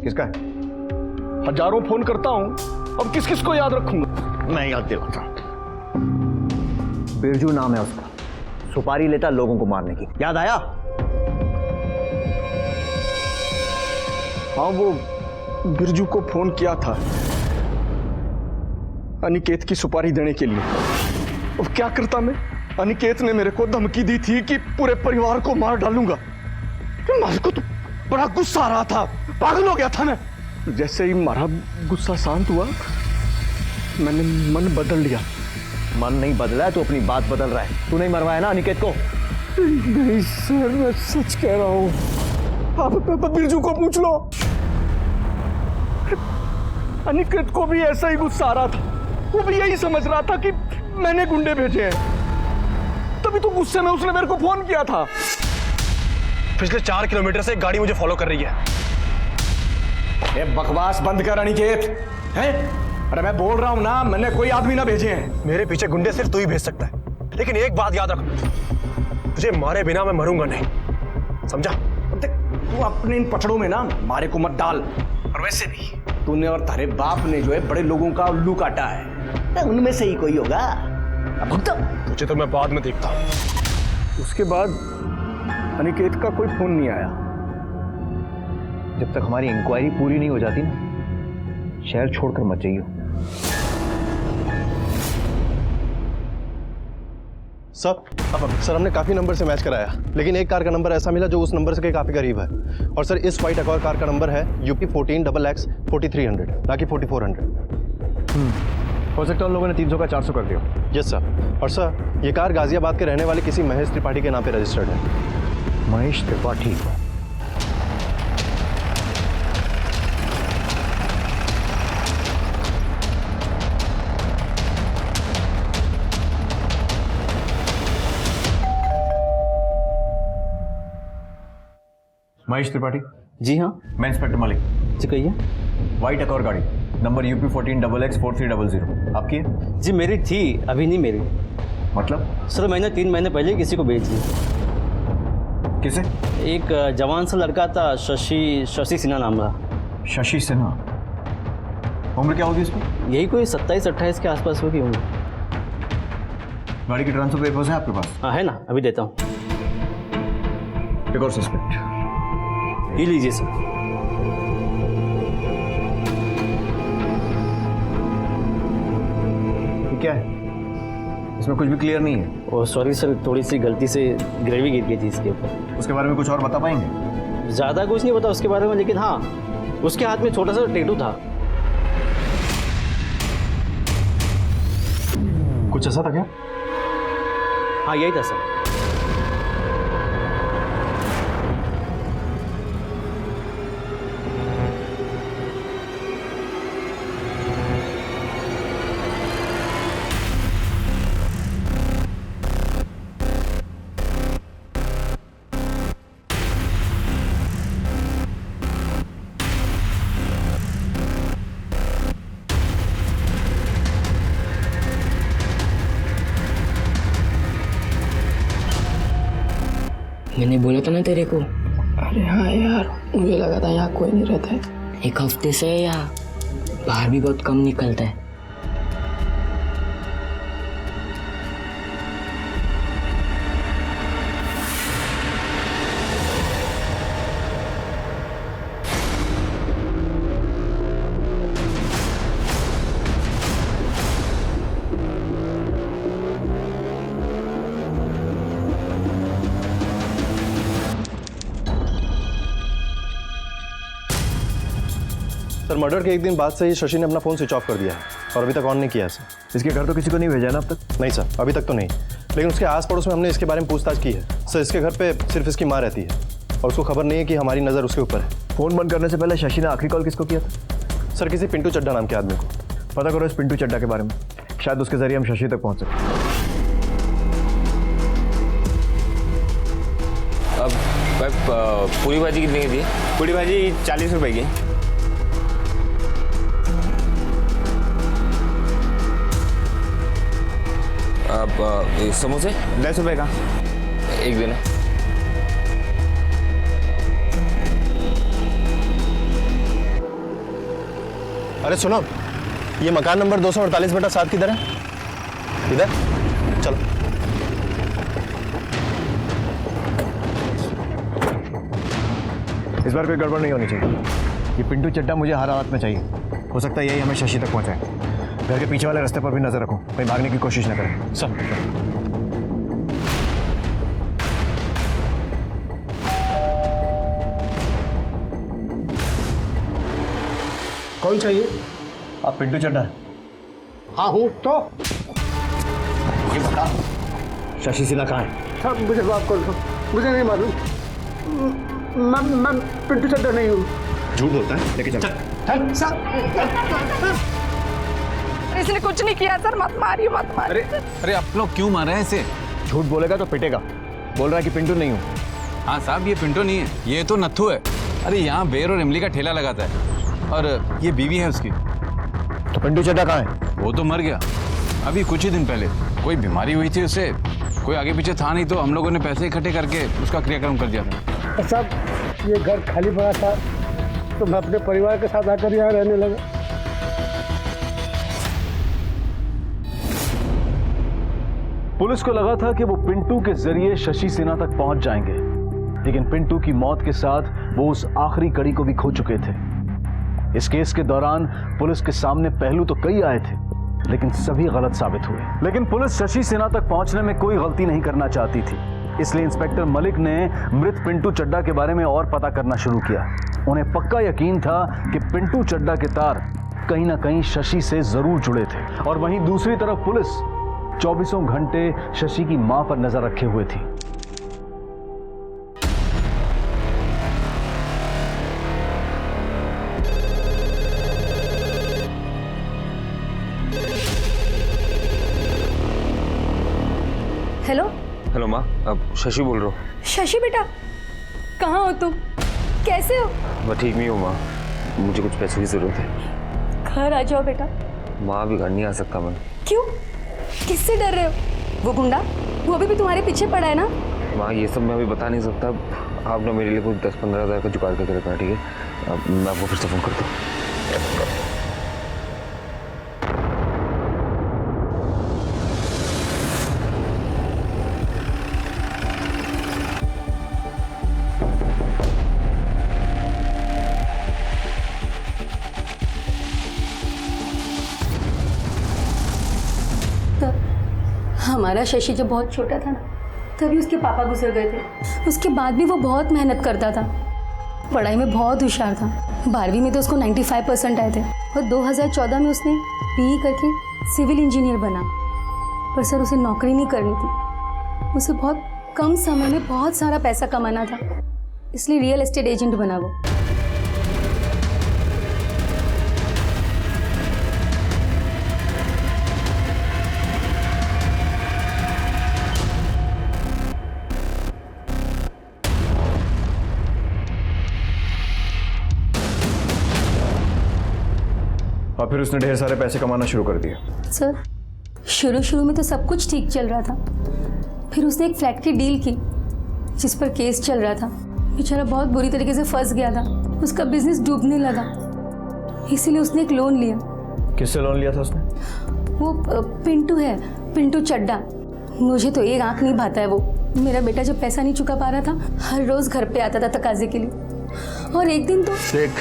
[SPEAKER 3] किसका है?
[SPEAKER 10] हजारों फोन करता हूं, अब किस किस को याद रखूंगा?
[SPEAKER 3] मैं याद दिलाता हूं। बिरजू नाम है उसका, सुपारी लेता लोगों को मारने की। याद आया?
[SPEAKER 10] हाँ, वो बिरजू को फोन किया था अनिकेत की सुपारी देने के लिए। अब क्या करता मैं? अनिकेत ने मेरे को धमकी दी थी कि पूरे परिवार को मार डालूंगा। मेरे को तो बड़ा गुस्सा आ रहा था, पागल हो गया था मैं। जैसे ही मारा गुस्सा शांत हुआ, मैंने मन बदल लिया।
[SPEAKER 3] मन नहीं बदला है तो अपनी बात बदल रहा है। तू नहीं मरवाया ना अनिकेत को?
[SPEAKER 10] नहीं सर, मैं सच कह रहा हूं। आप बिरजू को पूछ लो। अनिकेत को भी ऐसा ही गुस्सा आ रहा था, वो भी यही समझ रहा था कि मैंने गुंडे भेजे हैं। तभी तो गुस्से में उसने मेरे को फोन किया था।
[SPEAKER 7] पिछले 4 किलोमीटर से एक गाड़ी मुझे फॉलो कर रही है।
[SPEAKER 10] ये बकवास बंद कर अनिकेत, हैं? अरे मैं बोल रहा हूं ना, मैंने कोई आदमी ना भेजे हैं।
[SPEAKER 7] मेरे पीछे गुंडे सिर्फ तू ही भेज सकता है, लेकिन एक बात याद रख, तुझे मारे बिना मैं मरूंगा नहीं, समझा?
[SPEAKER 10] तू अपने इन पचड़ों में ना मारे को मत डाल। और वैसे भी तूने और तारे बाप ने जो है बड़े लोगों का उल्लू काटा है, तो उनमें से ही कोई होगा। अब भुगतो।
[SPEAKER 7] तुझे तो मैं बाद में देखता हूं।
[SPEAKER 10] उसके बाद अनिकेत का कोई फोन नहीं आया।
[SPEAKER 3] जब तक हमारी इंक्वायरी पूरी नहीं हो जाती ना, शहर छोड़कर मत जाइयो।
[SPEAKER 7] सर हमने काफी नंबर से मैच कराया, लेकिन एक कार का नंबर ऐसा मिला जो उस नंबर से काफी करीब है। और सर इस व्हाइट अकॉर्ड कार का नंबर है UP 14XX 4300, ना कि 4400।
[SPEAKER 3] हो सकता है उन लोगों ने 300 का 400 कर दिया।
[SPEAKER 7] Yes sir. और सर ये कार गाजियाबाद के रहने वाले किसी महेश त्रिपाठी के नाम पे रजिस्टर्ड है।
[SPEAKER 3] महेश त्रिपाठी? महेश त्रिपाठी?
[SPEAKER 12] जी हाँ।
[SPEAKER 3] मैं इंस्पेक्टर मलिक।
[SPEAKER 12] जी कहिए।
[SPEAKER 3] व्हाइट अकॉर्ड गाड़ी नंबर UP 14XX 4300 आपकी है?
[SPEAKER 12] जी मेरी थी, अभी नहीं मेरी।
[SPEAKER 3] मतलब?
[SPEAKER 12] सर मैंने 3 महीने पहले किसी को बेच दी।
[SPEAKER 3] किसे?
[SPEAKER 12] एक जवान सा लड़का था, शशि सिन्हा नाम था।
[SPEAKER 3] शशि सिन्हा? उम्र क्या होगी इसकी?
[SPEAKER 12] यही कोई 27-28 के आसपास होगी उम्र।
[SPEAKER 3] गाड़ी के ट्रांसफर पेपर्स हैं आपके पास?
[SPEAKER 12] हाँ है ना, अभी देता हूँ।
[SPEAKER 3] एक और सस्पेक्ट
[SPEAKER 12] ये लीजिए सर।
[SPEAKER 3] ये क्या है? इसमें कुछ भी क्लियर नहीं है।
[SPEAKER 12] ओह सॉरी सर, थोड़ी सी गलती से ग्रेवी गिर गई थी इसके ऊपर।
[SPEAKER 3] उसके बारे में कुछ और बता पाएंगे?
[SPEAKER 12] ज़्यादा कुछ नहीं पता उसके बारे में, लेकिन हाँ उसके हाथ में छोटा सा टैटू था।
[SPEAKER 7] कुछ ऐसा था क्या?
[SPEAKER 12] हाँ यही था सर।
[SPEAKER 13] मैंने बोला था ना तेरे को। अरे हाँ यार, मुझे लगा था यहाँ कोई नहीं रहता है। एक हफ्ते से यहाँ बाहर भी बहुत कम निकलता है।
[SPEAKER 7] सर मर्डर के एक दिन बाद से ही शशि ने अपना फ़ोन स्विच ऑफ कर दिया है और अभी तक ऑन नहीं किया है सर।
[SPEAKER 3] इसके घर तो किसी को नहीं भेजा ना अब तक?
[SPEAKER 7] नहीं सर, अभी तक तो नहीं, लेकिन उसके आस पड़ोस में हमने इसके बारे में पूछताछ की है। सर इसके घर पे सिर्फ इसकी माँ रहती है और उसको खबर नहीं है कि हमारी नज़र उसके ऊपर है।
[SPEAKER 3] फोन बंद करने से पहले शशि ने आखिरी कॉल किसको किया था?
[SPEAKER 7] सर किसी पिंटू चड्ढा नाम के आदमी को।
[SPEAKER 3] पता करो इस पिंटू चड्ढा के बारे में, शायद उसके जरिए हम शशि तक पहुंच सकते।
[SPEAKER 14] अब पूरी भाजी कितने की थी? पूरी भाजी 40 रुपए की। अब समोसे 10 रुपए का एक देना।
[SPEAKER 7] अरे सुनो, ये मकान नंबर 248/7 किधर है? इधर चलो।
[SPEAKER 3] इस बार कोई गड़बड़ नहीं होनी चाहिए। ये पिंटू चड्ढा मुझे हर हालत में चाहिए। हो सकता है यही हमें शशि तक पहुंचाए। घर के पीछे वाले रास्ते पर भी नजर रखो, कहीं भागने की कोशिश न करें।
[SPEAKER 7] सर
[SPEAKER 8] कौन चाहिए?
[SPEAKER 3] आप पिंटू चड्ढा?
[SPEAKER 8] हाँ हूँ। तो
[SPEAKER 3] ये बता, शशि सिन्हा कहाँ है?
[SPEAKER 8] सब मुझे बात कर दो, मुझे नहीं मालूम। मैं पिंटू चड्ढा नहीं हूँ।
[SPEAKER 3] झूठ बोलता है, लेके चल।
[SPEAKER 2] इसने कुछ नहीं किया सर, मत मारिए मत मारिए।
[SPEAKER 10] अरे आप लोग क्यों मार रहे हैं इसे?
[SPEAKER 3] झूठ बोलेगा तो पिटेगा। बोल रहा है कि पिंटू नहीं हूँ।
[SPEAKER 10] हाँ साहब, ये पिंटू नहीं है, ये तो नत्थू है। अरे यहाँ बेर और इमली का ठेला लगाता है और ये बीवी है उसकी।
[SPEAKER 3] तो पिंटू चड्ढा कहाँ है?
[SPEAKER 10] वो तो मर गया अभी कुछ ही दिन पहले। कोई बीमारी हुई थी उसे, कोई आगे पीछे था नहीं, तो हम लोगों ने पैसे इकट्ठे करके उसका क्रियाक्रम कर दिया था।
[SPEAKER 8] साहब ये घर खाली पड़ा था तो मैं अपने परिवार के साथ आकर यहाँ रहने लगा।
[SPEAKER 1] पुलिस को लगा था कि वो पिंटू के जरिए शशि सिन्हा तक पहुंच जाएंगे, लेकिन पिंटू की मौत के साथ वो उस आखिरी कड़ी को भी खो चुके थे। इस केस के दौरान पुलिस के सामने पहलू तो कई आए थे, लेकिन सभी गलत साबित हुए। लेकिन पुलिस शशि सिन्हा तक पहुंचने में कोई गलती नहीं करना चाहती थी, इसलिए इंस्पेक्टर मलिक ने मृत पिंटू चड्ढा के बारे में और पता करना शुरू किया। उन्हें पक्का यकीन था कि पिंटू चड्ढा के तार कहीं ना कहीं शशि से जरूर जुड़े थे। और वहीं दूसरी तरफ पुलिस 24 घंटे शशि की मां पर नजर रखे हुए थी।
[SPEAKER 2] हेलो
[SPEAKER 14] हेलो माँ, अब शशि बोल रहा हूँ।
[SPEAKER 2] शशि बेटा, कहाँ हो तुम? कैसे हो?
[SPEAKER 14] मैं ठीक नहीं हूँ माँ, मुझे कुछ पैसों की जरूरत है।
[SPEAKER 2] घर आ जाओ बेटा।
[SPEAKER 14] माँ अभी घर नहीं आ सकता मैं।
[SPEAKER 2] क्यों? किससे डर रहे हो? वो गुंडा, वो भी तुम्हारे पीछे पड़ा है ना?
[SPEAKER 14] माँ ये सब मैं अभी बता नहीं सकता। आप ना मेरे लिए कुछ 10-15 हज़ार का जुगाड़ करके रखना, ठीक है? अब मैं आपको फिर से फोन करता हूँ।
[SPEAKER 2] हमारा शशि जब बहुत छोटा था ना, तभी उसके पापा गुजर गए थे। उसके बाद भी वो बहुत मेहनत करता था, पढ़ाई में बहुत होशियार था। 12वीं में तो उसको 95% आए थे और 2014 में उसने BE करके सिविल इंजीनियर बना। पर सर उसे नौकरी नहीं करनी थी, उसे बहुत कम समय में बहुत सारा पैसा कमाना था, इसलिए रियल एस्टेट एजेंट बना वो।
[SPEAKER 3] और फिर उसने ढेर सारे पैसे कमाना शुरू कर दिए।
[SPEAKER 2] सर शुरू में तो सब कुछ ठीक चल रहा था, फिर उसने एक फ्लैट की डील की जिस पर केस चल रहा था। बेचारा बहुत बुरी तरीके से फंस गया था, उसका बिजनेस डूबने लगा, इसीलिए उसने एक लोन लिया।
[SPEAKER 3] किससे लोन लिया था उसने?
[SPEAKER 2] वो पिंटू है, पिंटू चड्डा। मुझे तो एक आंख नहीं भाता है वो। मेरा बेटा जब पैसा नहीं चुका पा रहा था, हर रोज घर पे आता था तकाजे के लिए। और एक दिन तो
[SPEAKER 8] देख,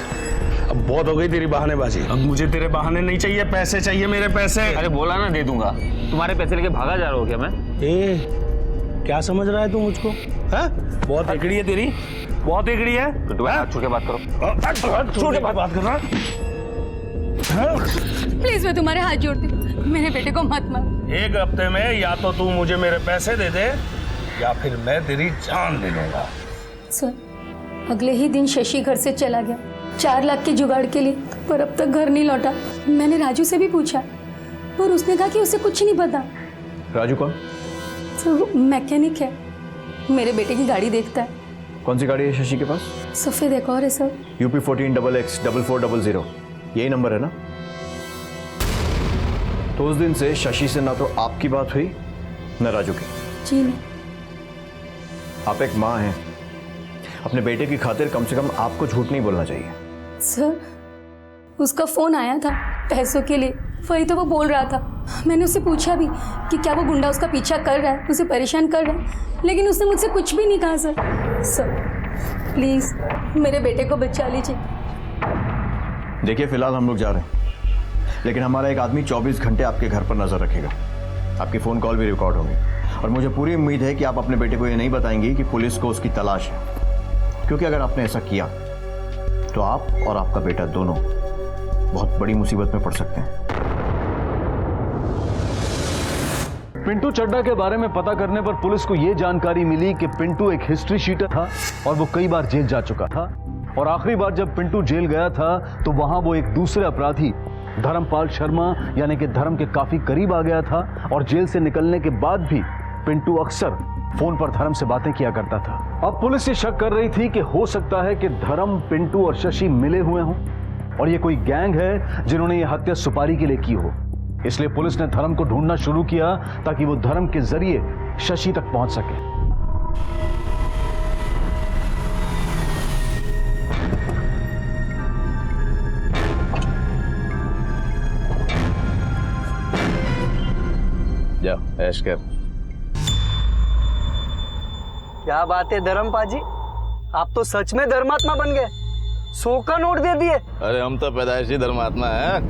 [SPEAKER 8] अब बहुत हो गई तेरी बहानेबाजी। अब मुझे तेरे बहाने नहीं चाहिए, पैसे चाहिए, मेरे पैसे।
[SPEAKER 14] अरे बोला ना दे दूंगा। तुम्हारे पैसे लेके भागा जा रहा हो क्या मैं?
[SPEAKER 8] क्या समझ रहा है तू मुझको? है? बहुत एकड़ी है तेरी, बहुत एकड़ी है।
[SPEAKER 14] तो तुम्हें हाथ छू के बात करो।
[SPEAKER 8] छू के बात कर रहा।
[SPEAKER 2] प्लीज मैं तुम्हारे हाथ जोड़ती हूँ, मेरे बेटे को मत मार।
[SPEAKER 8] एक हफ्ते में या तो तू मुझे मेरे पैसे दे दे या फिर मैं तेरी जान ले लूंगा।
[SPEAKER 2] सर अगले ही दिन शशि घर से चला गया 4 लाख के जुगाड़ के लिए, पर अब तक घर नहीं लौटा। मैंने राजू से भी पूछा और उसने कहा कि उसे कुछ नहीं पता।
[SPEAKER 3] राजू कौन?
[SPEAKER 2] तो मैकेनिक है, मेरे बेटे की गाड़ी देखता है।
[SPEAKER 3] कौन सी गाड़ी है शशि के पास?
[SPEAKER 2] सफेद एक और है सर।
[SPEAKER 3] UP 14XX4400, यही नंबर है ना? तो उस दिन से शशि से ना तो आपकी बात हुई न राजू की।
[SPEAKER 2] जी नहीं।
[SPEAKER 3] आप एक माँ हैं, अपने बेटे की खातिर कम से कम आपको झूठ नहीं बोलना चाहिए।
[SPEAKER 2] सर उसका फोन आया था पैसों के लिए, वही तो वो बोल रहा था। मैंने उससे पूछा भी कि क्या वो गुंडा उसका पीछा कर रहा है, उसे परेशान कर रहा है, लेकिन उसने मुझसे कुछ भी नहीं कहा। सर प्लीज मेरे बेटे को बचा लीजिए।
[SPEAKER 3] देखिए फिलहाल हम लोग जा रहे हैं, लेकिन हमारा एक आदमी 24 घंटे आपके घर पर नजर रखेगा। आपकी फोन कॉल भी रिकॉर्ड होंगे और मुझे पूरी उम्मीद है कि आप अपने बेटे को ये नहीं बताएंगी कि पुलिस को उसकी तलाश है, क्योंकि अगर आपने ऐसा किया तो आप और आपका बेटा दोनों बहुत बड़ी मुसीबत में पड़ सकते हैं।
[SPEAKER 1] पिंटू चड्डा के बारे में पता करने पर पुलिस को यह जानकारी मिली कि पिंटू एक हिस्ट्री शीटर था और वो कई बार जेल जा चुका था। और आखिरी बार जब पिंटू जेल गया था तो वहां वो एक दूसरे अपराधी धर्मपाल शर्मा यानी कि धर्म के काफी करीब आ गया था। और जेल से निकलने के बाद भी पिंटू अक्सर फोन पर धर्म से बातें किया करता था। अब पुलिस ये शक कर रही थी कि हो सकता है कि धर्म, पिंटू और शशि मिले हुए हों और ये कोई गैंग है जिन्होंने ये हत्या सुपारी के लिए की हो। इसलिए पुलिस ने धर्म को ढूंढना शुरू किया ताकि वो धर्म के जरिए शशि तक पहुंच सके।
[SPEAKER 14] जा ऐश कर।
[SPEAKER 12] क्या बात है धर्मपाजी, आप तो सच में धर्मात्मा बन गए। 100 का नोट दे दिए।
[SPEAKER 14] अरे हम तो पैदाइशी धर्मात्मा है।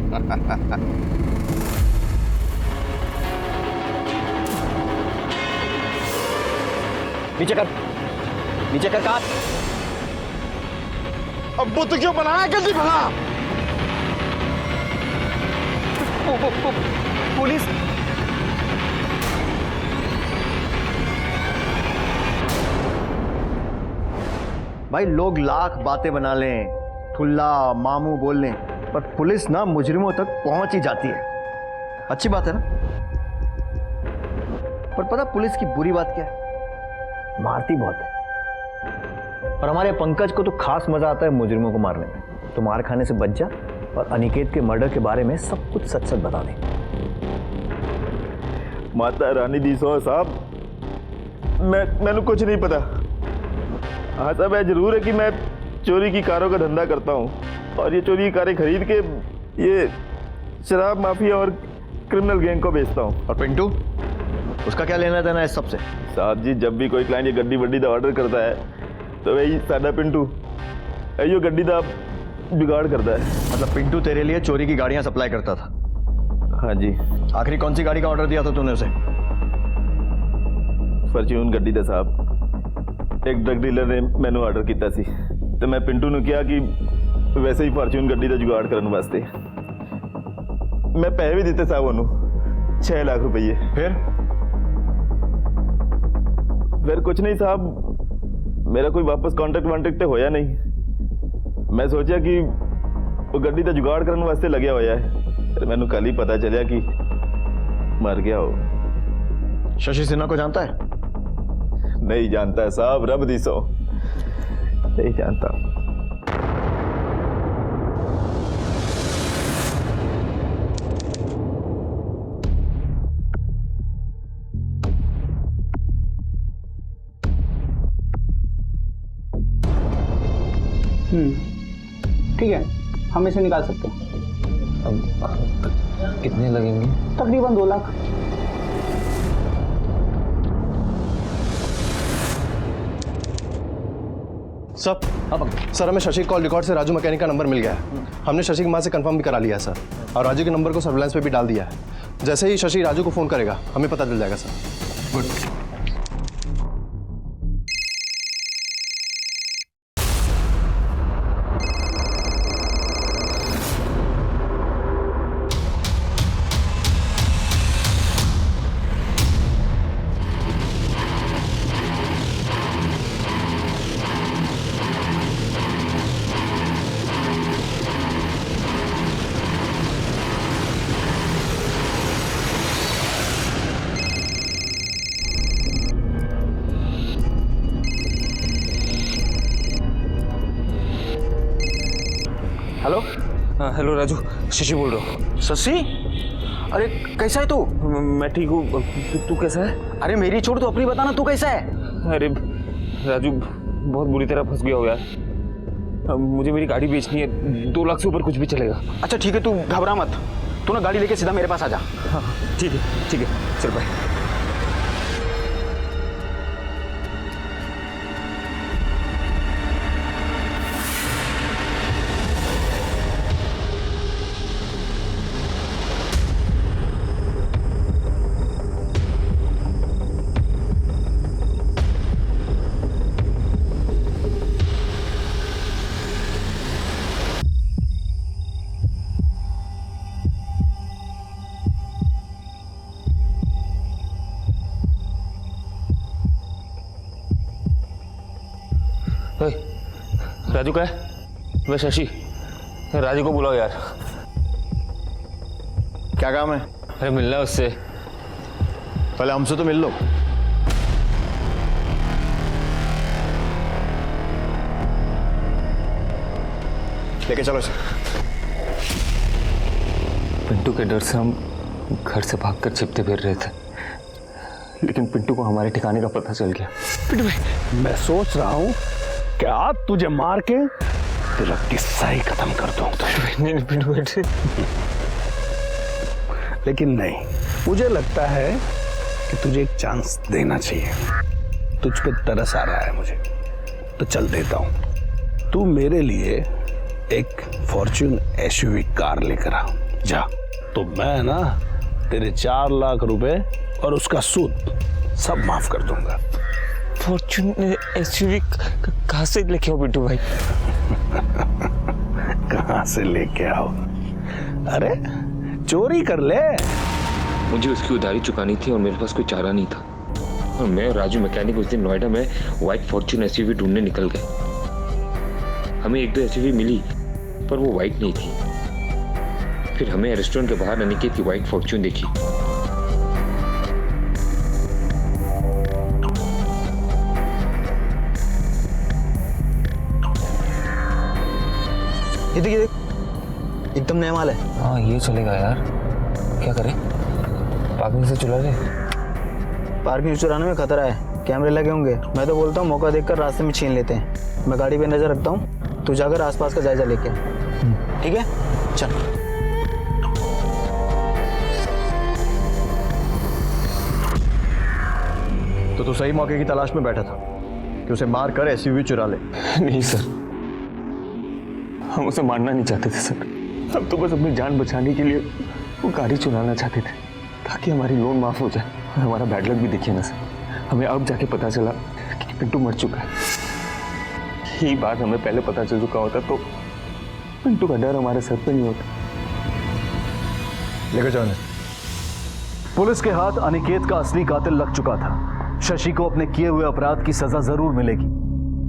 [SPEAKER 3] नीचे कर, नीचे कर काट।
[SPEAKER 8] अब बुत क्यों बनाया, गलती बना।
[SPEAKER 12] पुलिस
[SPEAKER 3] भाई लोग लाख बातें बना लें, ठुल्ला मामू बोल लें, पर पुलिस ना मुजरिमों तक पहुंच ही जाती है। अच्छी बात है ना? पर पता पुलिस की बुरी बात क्या है? मारती बहुत है। और हमारे पंकज को तो खास मजा आता है मुजरिमों को मारने में। तो मार खाने से बच जा और अनिकेत के मर्डर के बारे में सब कुछ सच सच बता दे।
[SPEAKER 10] माता रानी दी सौ साहब, मैंने कुछ नहीं पता। हाँ साहब, जरूर है कि मैं चोरी की कारों का धंधा करता हूँ और ये चोरी की कारें खरीद के ये शराब माफिया और क्रिमिनल गैंग को बेचता हूँ।
[SPEAKER 3] और पिंटू, उसका क्या लेना देना है इस सबसे?
[SPEAKER 10] साहब जी, जब भी कोई क्लाइंट ये गड्डी वड्डी का ऑर्डर करता है तो वही सादा पिंटू यो गड्डी का जुगाड़ करता है।
[SPEAKER 3] मतलब पिंटू तेरे लिए चोरी की गाड़ियां सप्लाई करता था?
[SPEAKER 10] हाँ जी।
[SPEAKER 3] आखिरी कौन सी गाड़ी का ऑर्डर दिया था तूने उसे?
[SPEAKER 1] ਫਰਚੂਨ ਗੱਡੀ ਦਾ ਸਾਹਿਬ ਇੱਕ ਡਰਗ ਡੀਲਰ ਨੇ ਮੈਨੂੰ ਆਰਡਰ ਕੀਤਾ ਸੀ ਤੇ ਮੈਂ ਪਿੰਟੂ ਨੂੰ ਕਿਹਾ ਕਿ ਵੈਸੇ ਹੀ ਫਰਚੂਨ ਗੱਡੀ ਦਾ ਜੁਗਾੜ ਕਰਨ ਵਾਸਤੇ ਮੈਂ ਪੈਸੇ ਵੀ ਦਿੱਤੇ ਸਾਹਿਬ ਉਹਨੂੰ 6 ਲੱਖ ਰੁਪਏ। ਫਿਰ ਕੁਝ ਨਹੀਂ ਸਾਹਿਬ ਮੇਰਾ ਕੋਈ ਵਾਪਸ ਕੰਟੈਕਟ ਤੇ ਹੋਇਆ ਨਹੀਂ। ਮੈਂ ਸੋਚਿਆ ਕਿ ਉਹ ਗੱਡੀ ਦਾ ਜੁਗਾੜ ਕਰਨ ਵਾਸਤੇ ਲੱਗਿਆ ਹੋਇਆ ਹੈ ਫਿਰ ਮੈਨੂੰ ਕੱਲ ਹੀ ਪਤਾ ਚੱਲਿਆ ਕਿ मर गया हो।
[SPEAKER 3] शशि सिन्हा को जानता है?
[SPEAKER 1] नहीं जानता साहब, रब दी सो नहीं जानता।
[SPEAKER 4] ठीक है, हम इसे निकाल सकते हैं।
[SPEAKER 14] कितने लगेंगे?
[SPEAKER 4] तकरीबन 2 लाख।
[SPEAKER 7] सर हमें शशि कॉल रिकॉर्ड से राजू मैकेनिक का नंबर मिल गया है। हमने शशि की मां से कंफर्म भी करा लिया है सर, और राजू के नंबर को सर्विलांस पे भी डाल दिया है। जैसे ही शशि राजू को फोन करेगा हमें पता चल जाएगा सर। गुड।
[SPEAKER 14] हेलो। हाँ हेलो राजू, शशि बोल रहा हूँ।
[SPEAKER 12] शशि, अरे कैसा है तू?
[SPEAKER 14] मैं ठीक हूँ, तू कैसा है?
[SPEAKER 12] अरे मेरी छोड़ तू अपनी बता ना, तू कैसा है?
[SPEAKER 14] अरे राजू बहुत बुरी तरह फंस गया हो यार। अब मुझे मेरी गाड़ी बेचनी है, 2 लाख से ऊपर कुछ भी चलेगा।
[SPEAKER 12] अच्छा ठीक है, तू घबरा मत, तू ना गाड़ी लेके सीधा मेरे पास आ जा।
[SPEAKER 14] हाँ ठीक है चल बाय। राजू का है? मैं शशि, राजू को बुलाओ यार।
[SPEAKER 3] क्या काम है?
[SPEAKER 14] अरे मिलना है उससे।
[SPEAKER 3] पहले हमसे तो मिल लो। लेके चलो इसे।
[SPEAKER 14] पिंटू के डर से हम घर से भागकर छिपते फिर रहे थे, लेकिन पिंटू को हमारे ठिकाने का पता चल गया।
[SPEAKER 8] पिंटू भाई, मैं सोच रहा हूँ कि आज तुझे मार के तेरा किस्सा ही खत्म कर दूं।
[SPEAKER 14] नहीं पिंटू भाई,
[SPEAKER 8] लेकिन नहीं, मुझे लगता है कि तुझे एक चांस देना चाहिए। तुझ पे तरस आ रहा है मुझे, तो चल देता हूँ। तू मेरे लिए एक फॉर्च्यून एसयूवी कार लेकर आ जा, तो मैं ना तेरे 4 लाख रुपए और उसका सूद सब माफ कर दूंगा।
[SPEAKER 14] फॉर्च्यून एसयूवी कहाँ से लेके आओ पिंटू भाई?
[SPEAKER 8] कहाँ से लेके आओ? अरे चोरी कर ले।
[SPEAKER 14] मुझे उसकी उधारी चुकानी थी और मेरे पास कोई चारा नहीं था, और मैं और राजू मैकेनिक उस दिन नोएडा में व्हाइट फॉर्च्यून एसयूवी ढूंढने निकल गए। हमें 1-2 एसयूवी मिली, पर वो व्हाइट नहीं थी। फिर हमें रेस्टोरेंट के बाहर अनिकेत की व्हाइट फॉर्च्यून देखी।
[SPEAKER 12] ये देख एकदम नया माल है।
[SPEAKER 14] हाँ ये चलेगा यार, क्या करें? पार्किंग से चुरा ले।
[SPEAKER 12] पार्किंग चुराने में खतरा है, कैमरे लगे होंगे। मैं तो बोलता हूँ मौका देखकर रास्ते में छीन लेते हैं। मैं गाड़ी पे नजर रखता हूँ, तू जाकर आसपास का जायजा लेके। ठीक है चल।
[SPEAKER 3] तो तू सही मौके की तलाश में बैठा था कि उसे मार कर एसयूवी चुरा ले।
[SPEAKER 14] नहीं सर, हम उसे मारना नहीं चाहते थे सर। हम तो बस अपनी जान बचाने के लिए वो गाड़ी चुराना चाहते थे, ताकि हमारी लोन माफ हो जाए। और हमारा बैड लक भी देखिए ना सर,
[SPEAKER 5] हमें अब जाके पता चला कि पिंटू मर चुका है। यही बात हमें पहले पता चल चुका होता तो पिंटू का डर हमारे सर पे नहीं होता।
[SPEAKER 1] लेकर जाओ इन्हें। पुलिस के हाथ अनिकेत का असली कातिल लग चुका था। शशि को अपने किए हुए अपराध की सजा जरूर मिलेगी,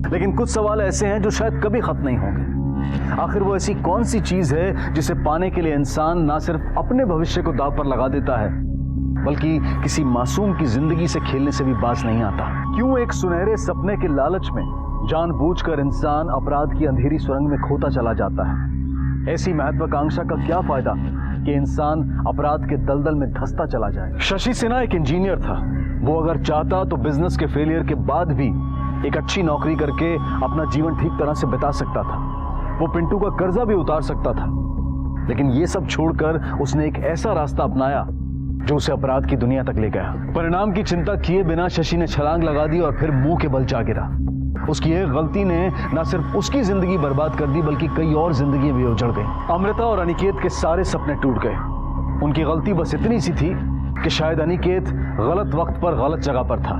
[SPEAKER 1] लेकिन कुछ सवाल ऐसे हैं जो शायद कभी खत्म नहीं होंगे। आखिर वो ऐसी कौन सी चीज है जिसे पाने के लिए इंसान ना सिर्फ अपने भविष्य को दांव पर लगा देता है, बल्कि किसी मासूम की जिंदगी से खेलने से भी बाज नहीं आता। क्यों एक सुनहरे सपने के लालच में जानबूझकर इंसान अपराध की अंधेरी सुरंग में खोता चला जाता है? ऐसी महत्वाकांक्षा का क्या फायदा कि इंसान अपराध के दलदल में धंसता चला जाए। शशि सिन्हा एक इंजीनियर था। वो अगर चाहता तो बिजनेस के फेलियर के बाद भी एक अच्छी नौकरी करके अपना जीवन ठीक तरह से बिता सकता था। वो पिंटू का कर्जा भी उतार सकता था, लेकिन ये सब छोड़कर उसने एक ऐसा रास्ता अपनाया जो उसे अपराध की दुनिया तक ले गया। परिणाम की चिंता किए बिना शशि ने छलांग लगा दी और फिर मुंह के बल जा गिरा। उसकी एक गलती ने न सिर्फ उसकी जिंदगी बर्बाद कर दी, बल्कि कई और जिंदगी भी उजड़ गई। अमृता और अनिकेत के सारे सपने टूट गए। उनकी गलती बस इतनी सी थी कि शायद अनिकेत गलत वक्त पर गलत जगह पर था,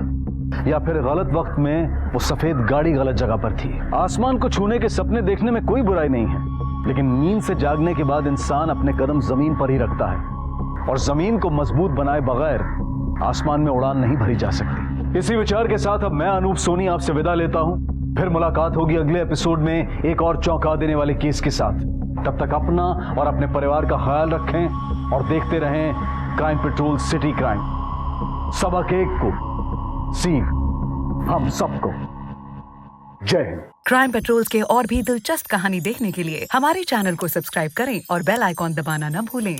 [SPEAKER 1] या फिर गलत वक्त में वो सफेद गाड़ी गलत जगह पर थी। आसमान को छूने के सपने देखने में कोई बुराई नहीं है, लेकिन नींद से जागने के बाद इंसान अपने कदम जमीन पर ही रखता है, और जमीन को मजबूत बनाए बगैर आसमान में उड़ान नहीं भरी जा सकती। इसी विचार के साथ अब मैं अनूप सोनी आपसे विदा लेता हूं। फिर मुलाकात होगी अगले एपिसोड में एक और चौंका देने वाले केस के साथ। तब तक अपना और अपने परिवार का ख्याल रखें और देखते रहें क्राइम पेट्रोल सिटी क्राइम। सबक एक को सीन हम सबको। जय हिंद।
[SPEAKER 15] क्राइम पेट्रोल के और भी दिलचस्प कहानी देखने के लिए हमारे चैनल को सब्सक्राइब करें और बेल आइकॉन दबाना न भूलें।